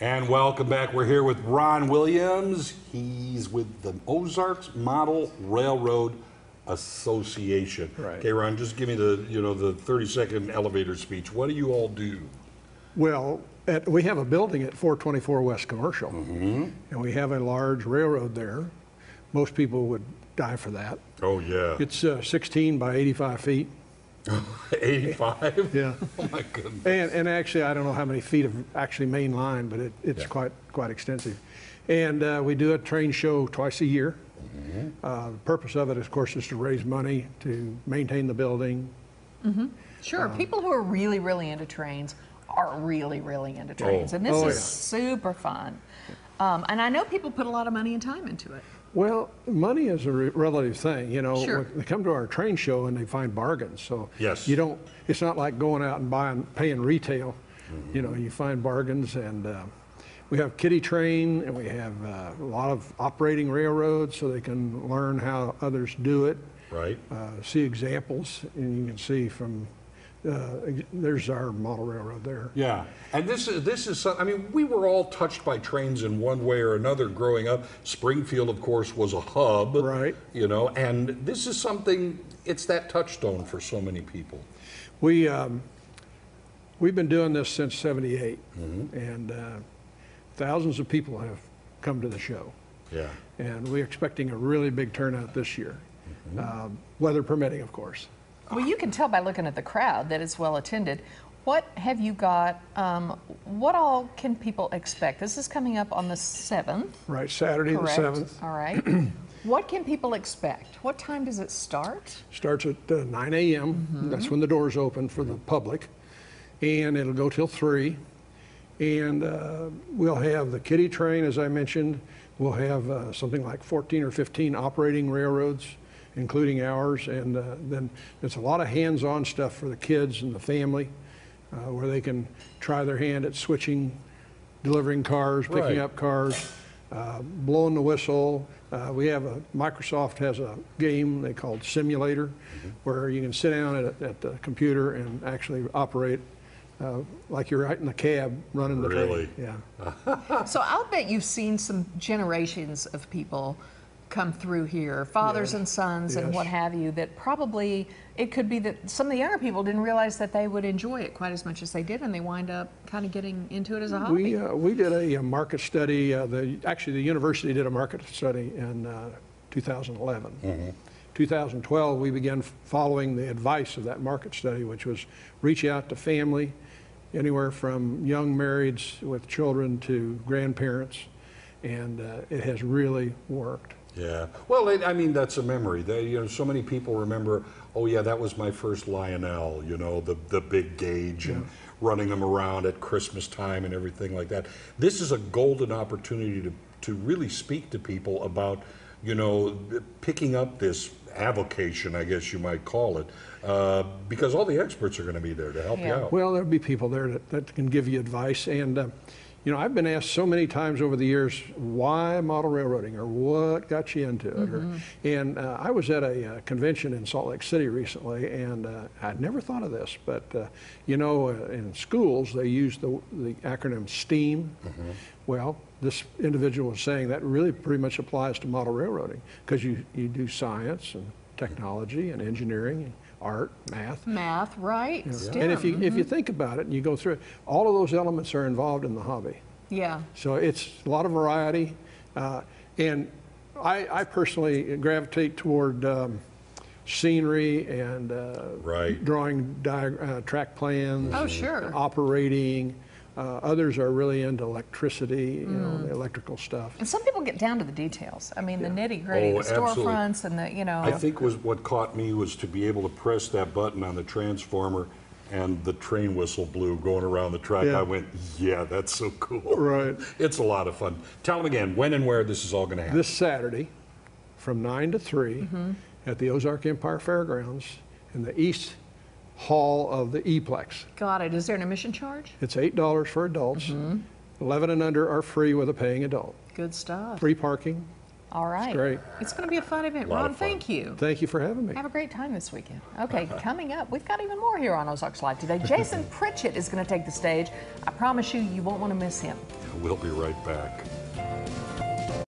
And welcome back. We're here with Ron Williams. He's with the Ozarks Model Railroad Association. Right. Okay, Ron, just give me the 30-second elevator speech. What do you all do? Well, we have a building at 424 West Commercial, and we have a large railroad there. Most people would die for that. Oh, yeah. It's 16 by 85 feet. 85? Yeah. Oh, my goodness. And actually, I don't know how many feet of actually main line, but it's quite extensive. And we do a train show twice a year. The purpose of it, of course, is to raise money to maintain the building. Sure, people who are really, really into trains are really, really into trains. And this is super fun. And I know people put a lot of money and time into it. Well, money is a relative thing, you know. Sure. They come to our train show and they find bargains. So Yes. you don't. It's not like going out and paying retail. You know, you find bargains, and we have kiddie train, and we have a lot of operating railroads, so they can learn how others do it. Right. See examples, and you can see from. There's our model railroad there. Yeah, and this is I mean, we were all touched by trains in one way or another growing up. Springfield, of course, was a hub, Right. You know, and this is something. It's that touchstone for so many people. We've been doing this since '78, and thousands of people have come to the show. Yeah. And we're expecting a really big turnout this year, weather permitting, of course. Well, you can tell by looking at the crowd that it's well attended. What have you got? What all can people expect? This is coming up on the 7th. Right, Saturday Correct. the 7th. All right. What can people expect? What time does it start? Starts at 9 a.m. That's when the doors open for the public, and it'll go till 3. And we'll have the kiddie train, as I mentioned. We'll have something like 14 or 15 operating railroads, including ours, and then it's a lot of hands-on stuff for the kids and the family, where they can try their hand at switching, delivering cars, picking up cars, blowing the whistle. Microsoft has a game they call Simulator, where you can sit down at the computer and actually operate like you're right in the cab running the train. Yeah. So I'll bet you've seen some generations of people come through here, fathers and sons and what have you, that probably it could be that some of the younger people didn't realize that they would enjoy it quite as much as they did, and they wind up kind of getting into it as a hobby. We did a market study. Actually, the university did a market study in 2011. 2012, we began following the advice of that market study, which was reach out to family, anywhere from young marrieds with children to grandparents, and it has really worked. Yeah. Well, I mean, that's a memory. So many people remember, oh, yeah, that was my first Lionel, the big gauge and running them around at Christmas time and everything like that. This is a golden opportunity to really speak to people about, picking up this avocation, I guess you might call it, because all the experts are going to be there to help you out. Well, there'll be people there that can give you advice, and I've been asked so many times over the years, why model railroading, or what got you into it? And I was at a convention in Salt Lake City recently, and I'd never thought of this, but in schools they use the acronym STEAM. Well, this individual was saying that really pretty much applies to model railroading, because you do science and technology and engineering and art, math, right? Yeah. STEM. And if you think about it and you go through it, all of those elements are involved in the hobby. Yeah. So it's a lot of variety, and I personally gravitate toward scenery and drawing track plans. Oh, sure. Operating. Others are really into electricity, the electrical stuff. And some people get down to the details. I mean, the nitty-gritty, the storefronts, and the. I think what caught me was to be able to press that button on the transformer, and the train whistle blew going around the track. I went, yeah, that's so cool. Right. It's a lot of fun. Tell them again when and where this is all going to happen. This Saturday, from 9 to 3, at the Ozark Empire Fairgrounds in the East Hall of the E-Plex. Got it. Is there an admission charge? It's $8 for adults. 11 and under are free with a paying adult. Good stuff. Free parking. All right. It's great. It's going to be a fun event. Ron, thank you. Thank you for having me. Have a great time this weekend. Okay, coming up, we've got even more here on Ozarks Live today. Jason Pritchett is going to take the stage. I promise you, you won't want to miss him. We'll be right back.